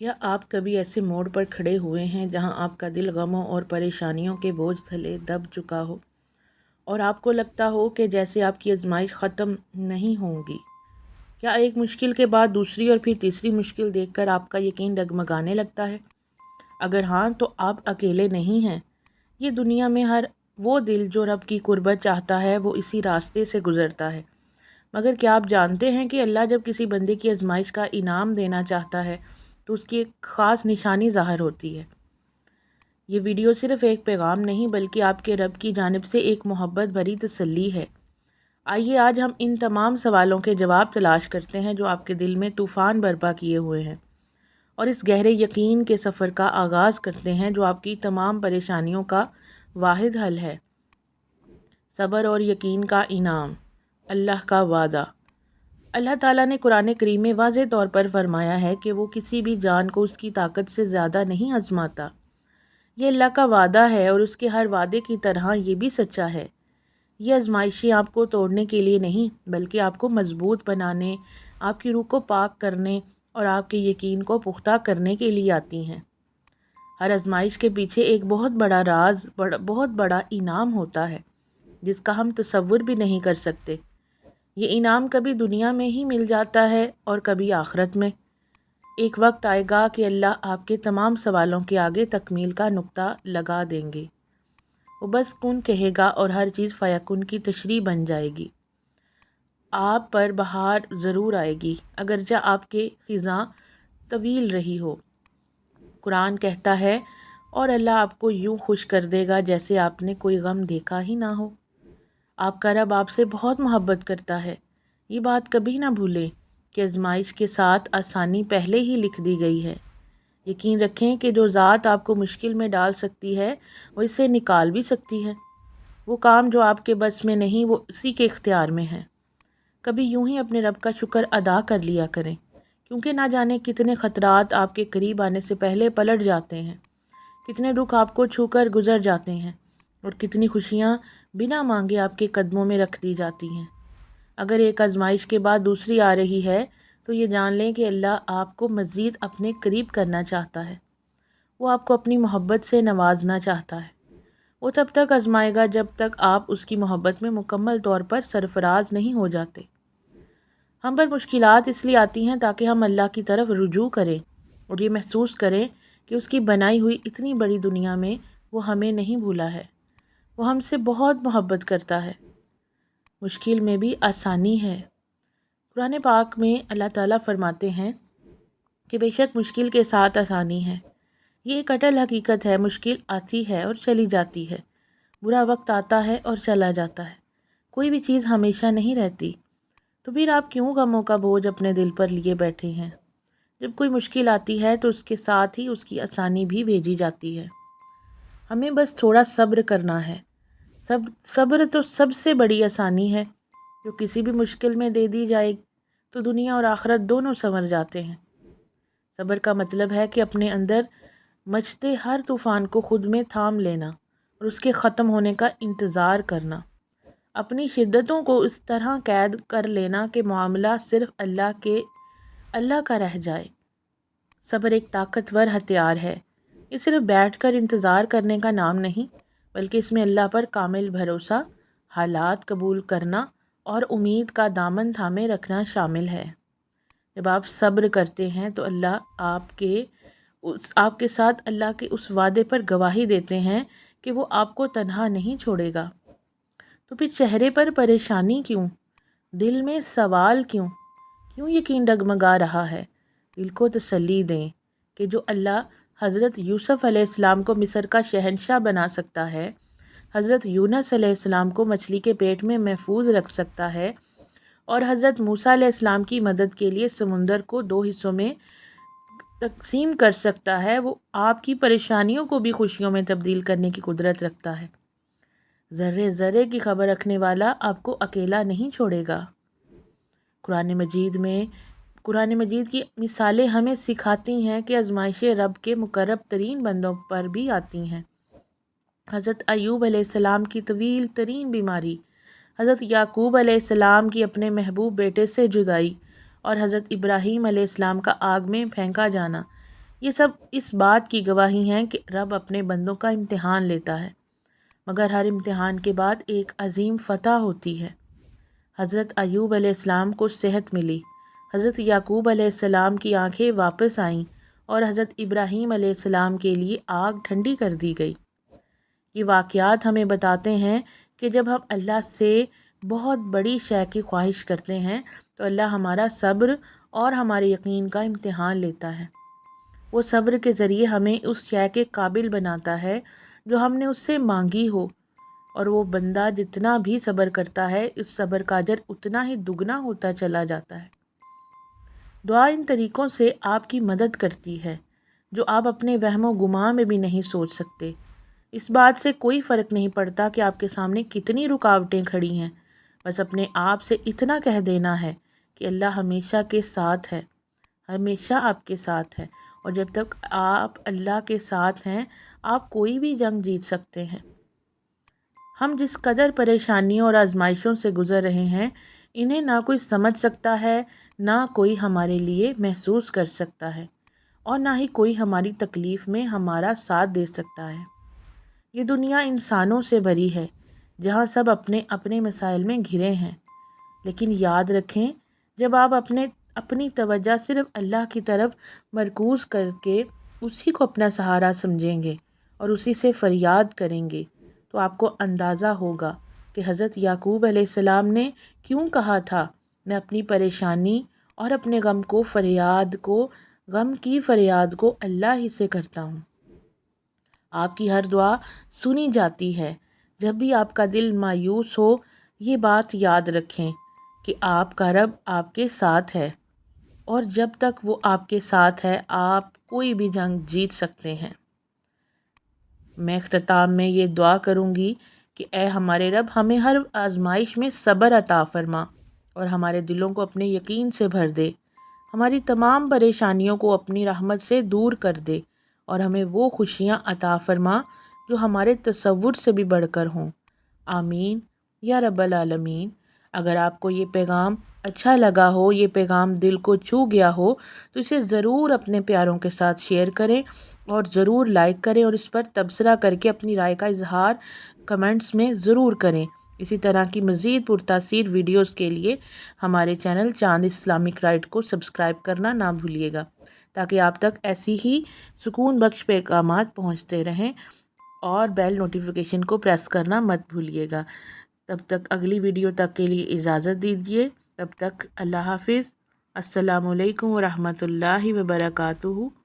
کیا آپ کبھی ایسے موڑ پر کھڑے ہوئے ہیں جہاں آپ کا دل غموں اور پریشانیوں کے بوجھ تلے دب چکا ہو اور آپ کو لگتا ہو کہ جیسے آپ کی آزمائش ختم نہیں ہوں گی؟ کیا ایک مشکل کے بعد دوسری اور پھر تیسری مشکل دیکھ کر آپ کا یقین ڈگمگانے لگتا ہے؟ اگر ہاں تو آپ اکیلے نہیں ہیں۔ یہ دنیا میں ہر وہ دل جو رب کی قربت چاہتا ہے وہ اسی راستے سے گزرتا ہے۔ مگر کیا آپ جانتے ہیں کہ اللہ جب کسی بندے کی آزمائش کا انعام دینا چاہتا ہے تو اس کی ایک خاص نشانی ظاہر ہوتی ہے۔ یہ ویڈیو صرف ایک پیغام نہیں بلکہ آپ کے رب کی جانب سے ایک محبت بھری تسلی ہے۔ آئیے آج ہم ان تمام سوالوں کے جواب تلاش کرتے ہیں جو آپ کے دل میں طوفان برپا کیے ہوئے ہیں، اور اس گہرے یقین کے سفر کا آغاز کرتے ہیں جو آپ کی تمام پریشانیوں کا واحد حل ہے۔ صبر اور یقین کا انعام، اللہ کا وعدہ۔ اللہ تعالیٰ نے قرآن کریم میں واضح طور پر فرمایا ہے کہ وہ کسی بھی جان کو اس کی طاقت سے زیادہ نہیں آزماتا۔ یہ اللہ کا وعدہ ہے اور اس کے ہر وعدے کی طرح یہ بھی سچا ہے۔ یہ آزمائشیں آپ کو توڑنے کے لیے نہیں بلکہ آپ کو مضبوط بنانے، آپ کی روح کو پاک کرنے اور آپ کے یقین کو پختہ کرنے کے لیے آتی ہیں۔ ہر آزمائش کے پیچھے ایک بہت بڑا راز، بہت بڑا انعام ہوتا ہے جس کا ہم تصور بھی نہیں کر سکتے۔ یہ انعام کبھی دنیا میں ہی مل جاتا ہے اور کبھی آخرت میں۔ ایک وقت آئے گا کہ اللہ آپ کے تمام سوالوں کے آگے تکمیل کا نقطہ لگا دیں گے۔ وہ بس کن کہے گا اور ہر چیز فیکن کی تشریح بن جائے گی۔ آپ پر بہار ضرور آئے گی اگرچہ آپ کے خزاں طویل رہی ہو۔ قرآن کہتا ہے، اور اللہ آپ کو یوں خوش کر دے گا جیسے آپ نے کوئی غم دیکھا ہی نہ ہو۔ آپ کا رب آپ سے بہت محبت کرتا ہے۔ یہ بات کبھی نہ بھولیں کہ آزمائش کے ساتھ آسانی پہلے ہی لکھ دی گئی ہے۔ یقین رکھیں کہ جو ذات آپ کو مشکل میں ڈال سکتی ہے وہ اسے نکال بھی سکتی ہے۔ وہ کام جو آپ کے بس میں نہیں وہ اسی کے اختیار میں ہے۔ کبھی یوں ہی اپنے رب کا شکر ادا کر لیا کریں، کیونکہ نہ جانے کتنے خطرات آپ کے قریب آنے سے پہلے پلٹ جاتے ہیں، کتنے دکھ آپ کو چھو کر گزر جاتے ہیں اور کتنی خوشیاں بنا مانگے آپ کے قدموں میں رکھ دی جاتی ہیں۔ اگر ایک آزمائش کے بعد دوسری آ رہی ہے تو یہ جان لیں کہ اللہ آپ کو مزید اپنے قریب کرنا چاہتا ہے۔ وہ آپ کو اپنی محبت سے نوازنا چاہتا ہے۔ وہ تب تک آزمائے گا جب تک آپ اس کی محبت میں مکمل طور پر سرفراز نہیں ہو جاتے۔ ہم پر مشکلات اس لیے آتی ہیں تاکہ ہم اللہ کی طرف رجوع کریں اور یہ محسوس کریں کہ اس کی بنائی ہوئی اتنی بڑی دنیا میں وہ ہمیں نہیں بھولا ہے۔ وہ ہم سے بہت محبت کرتا ہے۔ مشکل میں بھی آسانی ہے۔ قرآن پاک میں اللہ تعالیٰ فرماتے ہیں کہ بے شک مشکل کے ساتھ آسانی ہے۔ یہ ایک اٹل حقیقت ہے۔ مشکل آتی ہے اور چلی جاتی ہے، برا وقت آتا ہے اور چلا جاتا ہے، کوئی بھی چیز ہمیشہ نہیں رہتی۔ تو پھر آپ کیوں غموں کا بوجھ اپنے دل پر لیے بیٹھے ہیں؟ جب کوئی مشکل آتی ہے تو اس کے ساتھ ہی اس کی آسانی بھی بھیجی جاتی ہے۔ ہمیں بس تھوڑا صبر کرنا ہے۔ صبر تو سب سے بڑی آسانی ہے جو کسی بھی مشکل میں دے دی جائے تو دنیا اور آخرت دونوں سنور جاتے ہیں۔ صبر کا مطلب ہے کہ اپنے اندر مچتے ہر طوفان کو خود میں تھام لینا اور اس کے ختم ہونے کا انتظار کرنا، اپنی شدتوں کو اس طرح قید کر لینا کہ معاملہ صرف اللہ کا رہ جائے۔ صبر ایک طاقتور ہتھیار ہے۔ یہ صرف بیٹھ کر انتظار کرنے کا نام نہیں بلکہ اس میں اللہ پر کامل بھروسہ، حالات قبول کرنا اور امید کا دامن تھامے رکھنا شامل ہے۔ جب آپ صبر کرتے ہیں تو اللہ آپ کے ساتھ اللہ کے اس وعدے پر گواہی دیتے ہیں کہ وہ آپ کو تنہا نہیں چھوڑے گا۔ تو پھر چہرے پر پریشانی کیوں؟ دل میں سوال کیوں یقین ڈگمگا رہا ہے؟ دل کو تسلی دیں کہ جو اللہ حضرت یوسف علیہ السلام کو مصر کا شہنشاہ بنا سکتا ہے، حضرت یونس علیہ السلام کو مچھلی کے پیٹ میں محفوظ رکھ سکتا ہے اور حضرت موسیٰ علیہ السلام کی مدد کے لیے سمندر کو 2 حصوں میں تقسیم کر سکتا ہے، وہ آپ کی پریشانیوں کو بھی خوشیوں میں تبدیل کرنے کی قدرت رکھتا ہے۔ ذرے ذرے کی خبر رکھنے والا آپ کو اکیلا نہیں چھوڑے گا۔ قرآن مجید کی مثالیں ہمیں سکھاتی ہیں کہ آزمائشیں رب کے مقرب ترین بندوں پر بھی آتی ہیں۔ حضرت ایوب علیہ السلام کی طویل ترین بیماری، حضرت یعقوب علیہ السلام کی اپنے محبوب بیٹے سے جدائی اور حضرت ابراہیم علیہ السلام کا آگ میں پھینکا جانا، یہ سب اس بات کی گواہی ہیں کہ رب اپنے بندوں کا امتحان لیتا ہے، مگر ہر امتحان کے بعد ایک عظیم فتح ہوتی ہے۔ حضرت ایوب علیہ السلام کو صحت ملی، حضرت یعقوب علیہ السلام کی آنکھیں واپس آئیں اور حضرت ابراہیم علیہ السلام کے لیے آگ ٹھنڈی کر دی گئی۔ یہ واقعات ہمیں بتاتے ہیں کہ جب ہم اللہ سے بہت بڑی شے کی خواہش کرتے ہیں تو اللہ ہمارا صبر اور ہمارے یقین کا امتحان لیتا ہے۔ وہ صبر کے ذریعے ہمیں اس شے کے قابل بناتا ہے جو ہم نے اس سے مانگی ہو، اور وہ بندہ جتنا بھی صبر کرتا ہے اس صبر کا اجر اتنا ہی دگنا ہوتا چلا جاتا ہے۔ دعا ان طریقوں سے آپ کی مدد کرتی ہے جو آپ اپنے وہم و گمان میں بھی نہیں سوچ سکتے۔ اس بات سے کوئی فرق نہیں پڑتا کہ آپ کے سامنے کتنی رکاوٹیں کھڑی ہیں، بس اپنے آپ سے اتنا کہہ دینا ہے کہ اللہ ہمیشہ کے ساتھ ہے، ہمیشہ آپ کے ساتھ ہے، اور جب تک آپ اللہ کے ساتھ ہیں آپ کوئی بھی جنگ جیت سکتے ہیں۔ ہم جس قدر پریشانیوں اور آزمائشوں سے گزر رہے ہیں انہیں نہ کوئی سمجھ سکتا ہے، نہ کوئی ہمارے لیے محسوس کر سکتا ہے، اور نہ ہی کوئی ہماری تکلیف میں ہمارا ساتھ دے سکتا ہے۔ یہ دنیا انسانوں سے بھری ہے جہاں سب اپنے اپنے مسائل میں گھرے ہیں، لیکن یاد رکھیں جب آپ اپنی توجہ صرف اللہ کی طرف مرکوز کر کے اسی کو اپنا سہارا سمجھیں گے اور اسی سے فریاد کریں گے تو آپ کو اندازہ ہوگا کہ حضرت یعقوب علیہ السلام نے کیوں کہا تھا میں اپنی پریشانی اور اپنے غم کی فریاد کو اللہ ہی سے کرتا ہوں۔ آپ کی ہر دعا سنی جاتی ہے۔ جب بھی آپ کا دل مایوس ہو یہ بات یاد رکھیں کہ آپ کا رب آپ کے ساتھ ہے، اور جب تک وہ آپ کے ساتھ ہے آپ کوئی بھی جنگ جیت سکتے ہیں۔ میں اختتام میں یہ دعا کروں گی کہ اے ہمارے رب ہمیں ہر آزمائش میں صبر عطا فرما اور ہمارے دلوں کو اپنے یقین سے بھر دے، ہماری تمام پریشانیوں کو اپنی رحمت سے دور کر دے، اور ہمیں وہ خوشیاں عطا فرما جو ہمارے تصور سے بھی بڑھ کر ہوں۔ آمین یا رب العالمین۔ اگر آپ کو یہ پیغام اچھا لگا ہو، یہ پیغام دل کو چھو گیا ہو تو اسے ضرور اپنے پیاروں کے ساتھ شیئر کریں اور ضرور لائک کریں، اور اس پر تبصرہ کر کے اپنی رائے کا اظہار کمنٹس میں ضرور کریں۔ اسی طرح کی مزید پرتاثیر ویڈیوز کے لیے ہمارے چینل چاند اسلامک رائٹ کو سبسکرائب کرنا نہ بھولیے گا تاکہ آپ تک ایسی ہی سکون بخش پیغامات پہنچتے رہیں، اور بیل نوٹیفیکیشن کو پریس کرنا مت بھولیے گا۔ تب تک اگلی ویڈیو تک کے لیے اجازت دیجیے، تب تک اللہ حافظ۔ السلام علیکم ورحمۃ اللہ وبرکاتہ۔